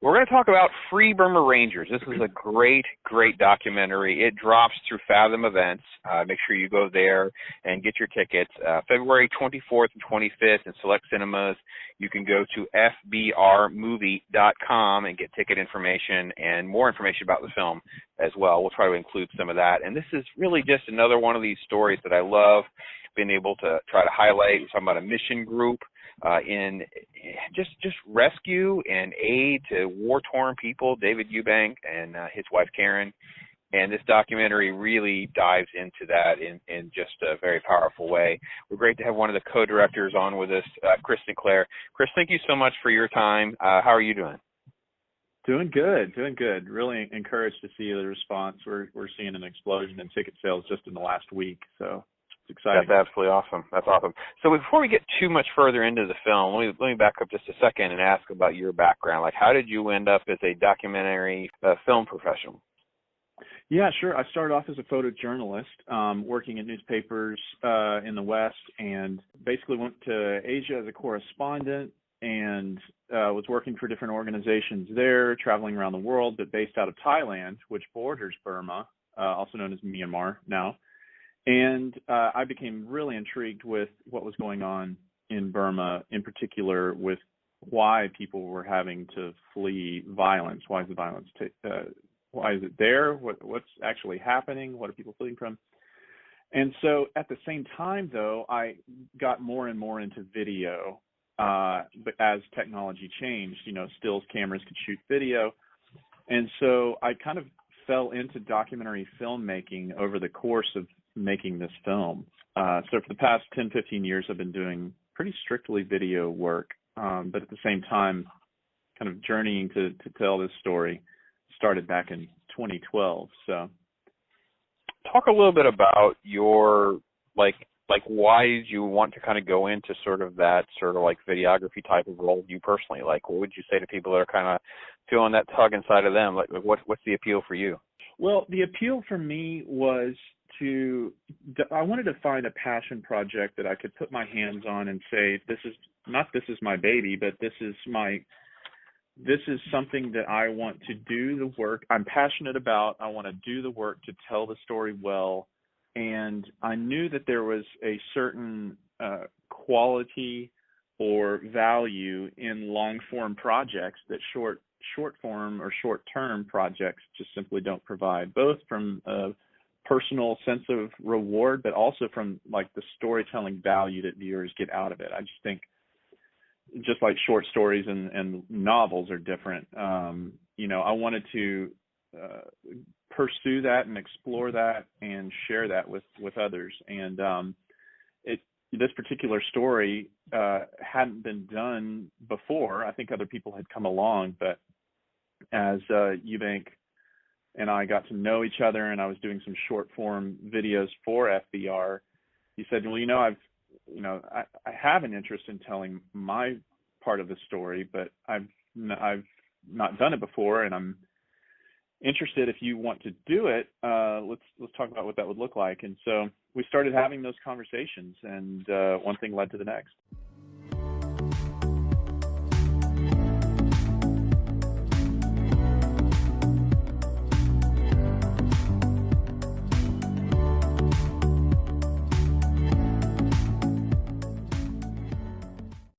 We're going to talk about Free Burma Rangers. This is a great, great documentary. It drops through Fathom Events. Make sure you go there and get your tickets. February 24th and 25th in select cinemas. You can go to fbrmovie.com and get ticket information and more information about the film as well. We'll try to include some of that. And this is really just another one of these stories that I love being able to try to highlight. We're talking about a mission group in just rescue and aid to war-torn people, David Eubank and his wife Karen. And this documentary really dives into that in just a very powerful way. We're great to have one of the co-directors on with us, Chris Sinclair. Chris, thank you so much for your time. How are you doing? Doing good. Really encouraged to see the response. We're seeing an explosion in ticket sales just in the last week, so it's exciting. That's absolutely awesome. That's awesome. So before we get too much further into the film, let me back up just a second and ask about your background. Like, how did you end up as a documentary film professional? Yeah, sure. I started off as a photojournalist, working in newspapers in the West, and basically went to Asia as a correspondent and was working for different organizations there, traveling around the world, but based out of Thailand, which borders Burma, also known as Myanmar now. And I became really intrigued with what was going on in Burma, in particular with why people were having to flee violence. Why is the violence? Why is it there? What's actually happening? What are people fleeing from? And so at the same time, though, I got more and more into video. But as technology changed, stills cameras could shoot video. And so I kind of fell into documentary filmmaking over the course of making this film. So for the past 10, 15 years, I've been doing pretty strictly video work, but at the same time, kind of journeying to tell this story started back in 2012. So talk a little bit about your, like why did you want to kind of go into sort of that sort of like videography type of role you personally? Like, what would you say to people that are kind of feeling that tug inside of them? Like, what's the appeal for you? Well, the appeal for me was I wanted to find a passion project that I could put my hands on and say, this is my baby, but this is something that I want to do the work I'm passionate about. I want to do the work to tell the story well. And I knew that there was a certain quality or value in long-form projects that short-form or short-term projects just simply don't provide, both from a personal sense of reward, but also from like the storytelling value that viewers get out of it. I just think just like short stories and novels are different. I wanted to pursue that and explore that and share that with others. And this particular story hadn't been done before. I think other people had come along, but as Eubank and I got to know each other, and I was doing some short form videos for FBR, he said, well, I have an interest in telling my part of the story, but I've not done it before, and I'm interested if you want to do it. Let's talk about what that would look like. And so we started having those conversations, and one thing led to the next.